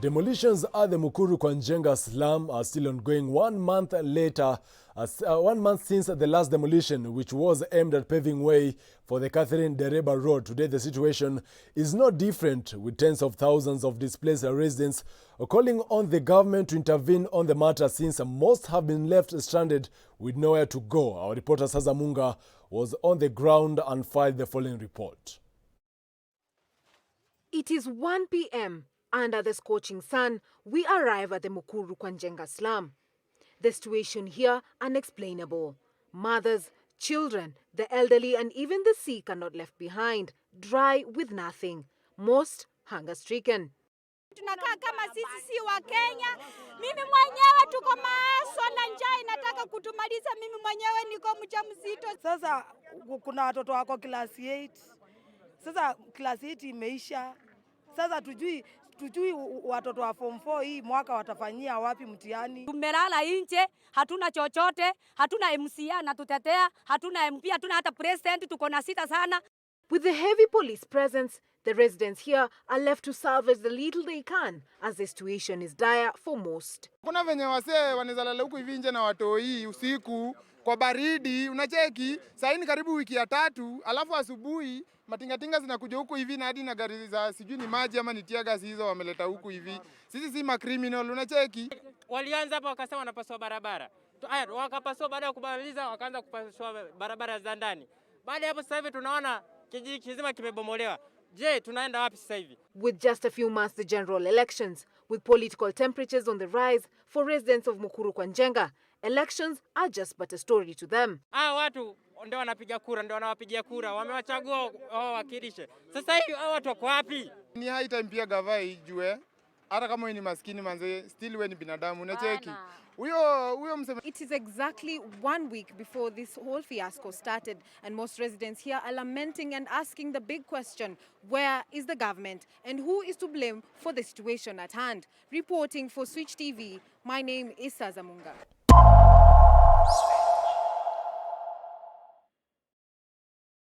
Demolitions at the Mukuru Kwa Njenga slum are still ongoing 1 month later, 1 month since the last demolition, which was aimed at paving way for the Catherine Dereba Road. Today, the situation is no different, with tens of thousands of displaced residents calling on the government to intervene on the matter, since most have been left stranded with nowhere to go. Our reporter Sazamunga was on the ground and filed the following report. It is 1 p.m. Under the scorching sun, we arrive at the Mukuru Kwa Njenga slum. The situation here unexplainable. Mothers, children, the elderly and even the sick are not left behind, dry with nothing. Most hunger-stricken. Tunakaa kama sisi si wa Kenya. Mimi mwenyewe tuko maaso na njaa inataka kutumaliza. Mimi mwenyewe niko mjamzito. Sasa kuna watoto wako class 8. Sasa class 8 imeisha. Sasa tujui watoto wa form 4 hii mwaka watafanyia wapi mtihani. Tumelala nje, hatuna chochote, hatuna MCA na tutetea, hatuna MP, hatuna hata president, tuko na sita sana. With the heavy police presence, the residents here are left to salvage the little they can, as the situation is dire for most. Kuna venye wasee wanezalala huku hivi nje na watoi usiku kwa baridi, unacheki sasa ni karibu wiki ya 3, alafu asubuhi matingatinga zinakuja huku hivi na hadi na gari za sijui ni maji ama ni tear gas hizo wameleta huku hivi. Sisi si ma criminal, unacheki. Walianza hapo wakasema wanapasua barabara. Haya wakapasua, baada ya kumaliza wakaanza kupasua barabara za ndani. Baada ya hapo sasa hivi tunaona kijiji kizima kimebomolewa. Je, tunaenda wapi sasa hivi? With just a few months to general elections, with political temperatures on the rise for residents of Mukuru Kwa Njenga, elections are just but a story to them. Watu ndio wanapiga kura, ndio wanawapigia kura, wamewachagua wao wakilishe. Sasa hivi watu wako wapi? Ni high time pia gavai ijue hata kama wewe ni maskini manze, still wewe ni binadamu, unacheki. Huyo msema. It is exactly 1 week before this whole fiasco started, and most residents here are lamenting and asking the big question: where is the government and who is to blame for the situation at hand? Reporting for Switch TV, my name is Sazamunga.